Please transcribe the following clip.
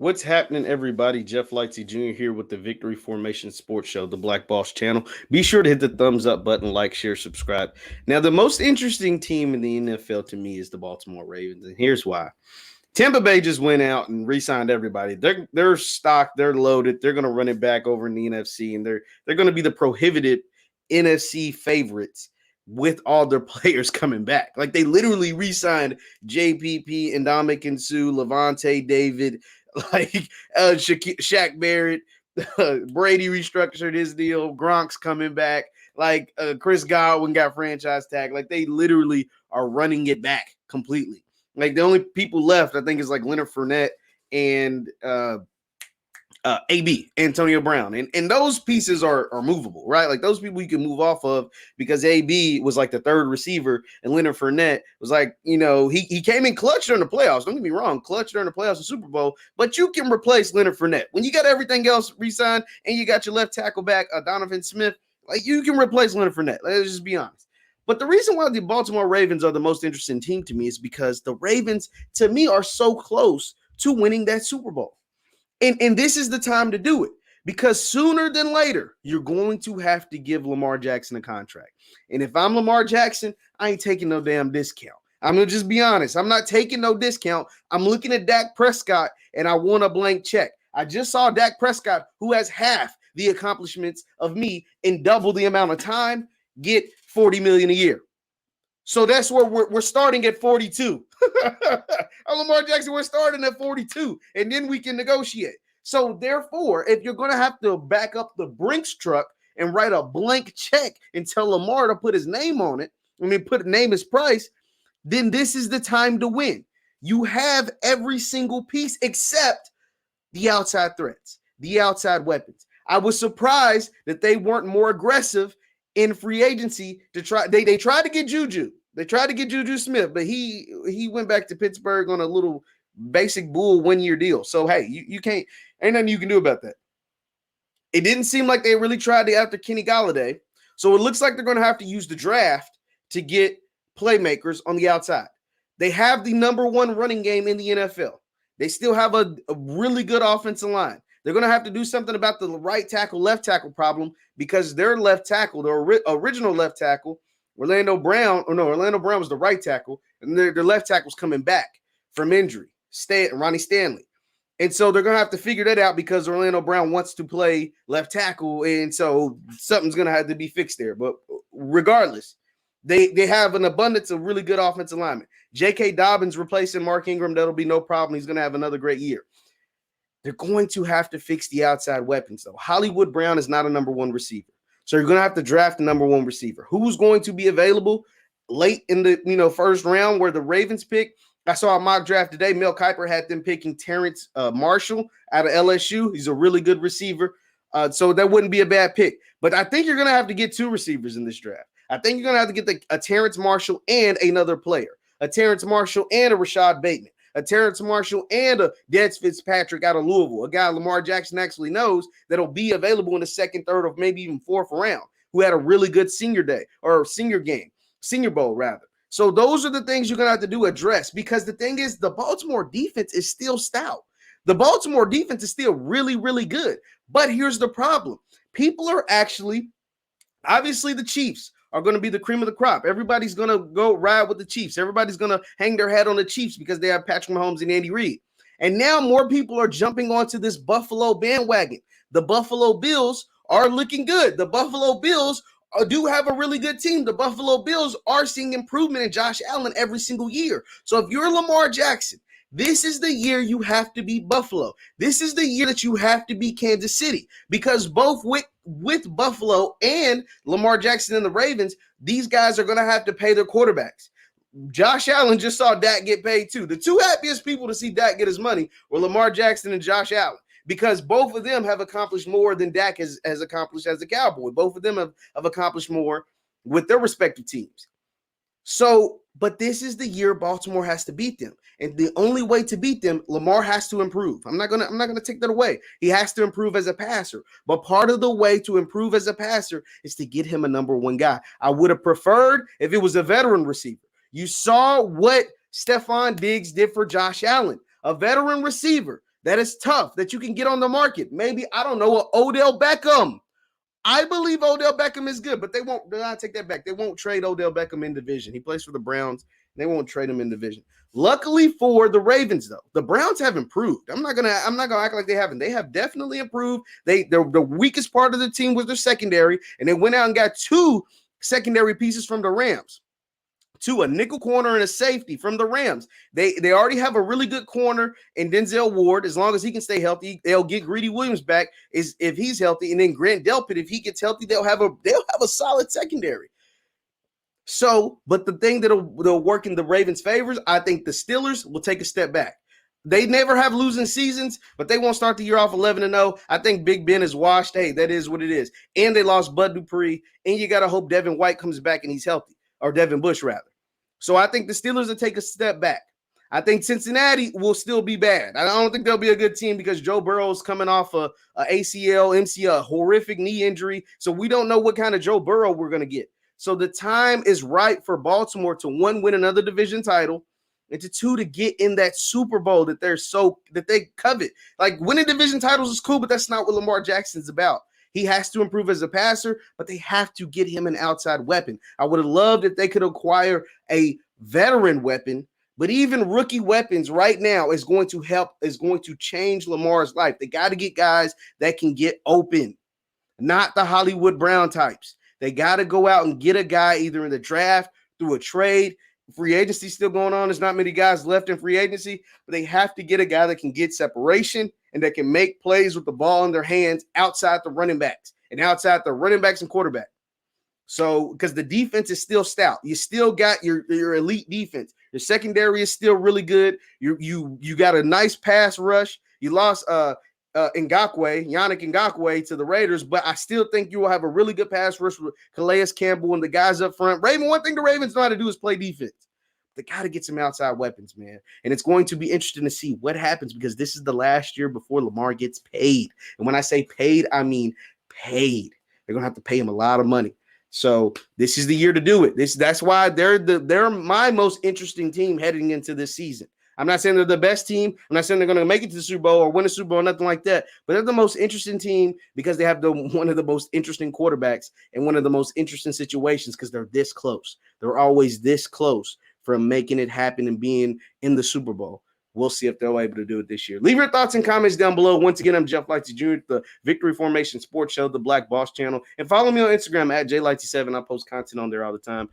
What's happening, everybody? Jeff Lightsy Jr. here with the Victory Formation Sports Show, the Black Boss channel. Be sure to hit the thumbs up button, like, share, subscribe. Now, the most interesting team in the NFL to me is the Baltimore Ravens, and here's why. Tampa Bay just went out and re-signed everybody. They're stocked, they're loaded, they're going to run it back over in the NFC, and they're going to be the prohibited NFC favorites with all their players coming back. Like they literally re-signed JPP, Ndamukong Suh, Levante David, like Shaq Barrett. Brady restructured his deal. Gronk's coming back. Like Chris Godwin got franchise tag. Like they literally are running it back completely. Like the only people left, I think, is like Leonard Fournette and AB, Antonio Brown. And those pieces are movable, right? Like those people you can move off of because AB was like the third receiver and Leonard Fournette was like, he came in clutch during the playoffs. Don't get me wrong, clutch during the playoffs and Super Bowl, but you can replace Leonard Fournette. When you got everything else re-signed and you got your left tackle back, Donovan Smith, like you can replace Leonard Fournette. Let's just be honest. But the reason why the Baltimore Ravens are the most interesting team to me is because the Ravens, to me, are so close to winning that Super Bowl. And this is the time to do it because sooner than later, you're going to have to give Lamar Jackson a contract. And if I'm Lamar Jackson, I ain't taking no damn discount. I'm going to just be honest. I'm not taking no discount. I'm looking at Dak Prescott, and I want a blank check. I just saw Dak Prescott, who has half the accomplishments of me in double the amount of time, get $40 million a year. So that's where we're starting at 42. Lamar Jackson, we're starting at 42, and then we can negotiate. So therefore, if you're going to have to back up the Brinks truck and write a blank check and tell Lamar to put his name on it, name his price, then this is the time to win. You have every single piece except the outside threats, the outside weapons. I was surprised that they weren't more aggressive in free agency to try. They tried to get Juju. They tried to get Juju Smith, but he went back to Pittsburgh on a little basic bull 1-year deal. So, hey, you can't – ain't nothing you can do about that. It didn't seem like they really tried to after Kenny Golladay. So, it looks like they're going to have to use the draft to get playmakers on the outside. They have the number one running game in the NFL. They still have a really good offensive line. They're going to have to do something about the right tackle, left tackle problem because their left tackle, the original left tackle, Orlando Brown was the right tackle, and their left tackle's coming back from injury, Ronnie Stanley. And so they're going to have to figure that out because Orlando Brown wants to play left tackle, and so something's going to have to be fixed there. But regardless, they have an abundance of really good offensive linemen. J.K. Dobbins replacing Mark Ingram, that'll be no problem. He's going to have another great year. They're going to have to fix the outside weapons, though. Hollywood Brown is not a number one receiver. So you're going to have to draft the number one receiver. Who's going to be available late in the first round where the Ravens pick? I saw a mock draft today. Mel Kiper had them picking Terrence Marshall out of LSU. He's a really good receiver. So that wouldn't be a bad pick. But I think you're going to have to get two receivers in this draft. I think you're going to have to get a Terrence Marshall and another player. A Terrence Marshall and a Rashad Bateman. A Terrence Marshall and a Dez Fitzpatrick out of Louisville, a guy Lamar Jackson actually knows that'll be available in the second, third, or maybe even fourth round, who had a really good senior bowl rather. So those are the things you're going to have to do address because the thing is the Baltimore defense is still stout. The Baltimore defense is still really, really good. But here's the problem. People are obviously the Chiefs are going to be the cream of the crop. Everybody's going to go ride with the Chiefs. Everybody's going to hang their hat on the Chiefs because they have Patrick Mahomes and Andy Reid. And now more people are jumping onto this Buffalo bandwagon. The Buffalo Bills are looking good. The Buffalo Bills do have a really good team. The Buffalo Bills are seeing improvement in Josh Allen every single year. So if you're Lamar Jackson, this is the year you have to beat Buffalo. This is the year that you have to beat Kansas City because both with Buffalo and Lamar Jackson and the Ravens, these guys are going to have to pay their quarterbacks. Josh Allen just saw Dak get paid too. The two happiest people to see Dak get his money were Lamar Jackson and Josh Allen because both of them have accomplished more than Dak has accomplished as a Cowboy. Both of them have accomplished more with their respective teams. So, but this is the year Baltimore has to beat them. And the only way to beat them, Lamar has to improve. I'm not gonna take that away. He has to improve as a passer. But part of the way to improve as a passer is to get him a number one guy. I would have preferred if it was a veteran receiver. You saw what Stephon Diggs did for Josh Allen, a veteran receiver that is tough that you can get on the market. Maybe, I don't know, Odell Beckham. I believe Odell Beckham is good, but they won't. I take that back. They won't trade Odell Beckham in division. He plays for the Browns. They won't trade him in division. Luckily for the Ravens, though, the Browns have improved. I'm not gonna act like they haven't. They have definitely improved. The weakest part of the team was their secondary, and they went out and got 2 secondary pieces from the Rams. 2, a nickel corner and a safety from the Rams. They already have a really good corner in Denzel Ward. As long as he can stay healthy, they'll get Greedy Williams back if he's healthy, and then Grant Delpit, if he gets healthy, they'll have a solid secondary. So, but the thing that'll work in the Ravens' favors, I think the Steelers will take a step back. They never have losing seasons, but they won't start the year off 11-0. I think Big Ben is washed. Hey, that is what it is. And they lost Bud Dupree, and you got to hope Devin White comes back and he's healthy, or Devin Bush, rather. So I think the Steelers will take a step back. I think Cincinnati will still be bad. I don't think they'll be a good team because Joe Burrow is coming off a ACL, MCL, a horrific knee injury. So we don't know what kind of Joe Burrow we're going to get. So the time is right for Baltimore to, 1, win another division title, and to 2, to get in that Super Bowl that they covet. Like, winning division titles is cool, but that's not what Lamar Jackson's about. He has to improve as a passer, but they have to get him an outside weapon. I would have loved if they could acquire a veteran weapon, but even rookie weapons right now is going to change Lamar's life. They got to get guys that can get open, not the Hollywood Brown types. They got to go out and get a guy either in the draft, through a trade. Free agency still going on. There's not many guys left in free agency, but they have to get a guy that can get separation and that can make plays with the ball in their hands outside the running backs and quarterback. So, because the defense is still stout, you still got your elite defense. Your secondary is still really good. You got a nice pass rush. You lost Yannick Ngakoue to the Raiders, but I still think you will have a really good pass rush with Calais Campbell and the guys up front. One thing the Ravens know how to do is play defense. They got to get some outside weapons, man. And it's going to be interesting to see what happens, because this is the last year before Lamar gets paid. And when I say paid, I mean paid. They're going to have to pay him a lot of money. So this is the year to do it. That's why they're my most interesting team heading into this season. I'm not saying they're the best team. I'm not saying they're going to make it to the Super Bowl or win a Super Bowl, nothing like that. But they're the most interesting team because they have one of the most interesting quarterbacks and one of the most interesting situations, because they're this close. They're always this close from making it happen and being in the Super Bowl. We'll see if they're able to do it this year. Leave your thoughts and comments down below. Once again, I'm Jeff Lightsy Jr., the Victory Formation Sports Show, the Black Boss Channel. And follow me on Instagram at JLightsy7. I post content on there all the time.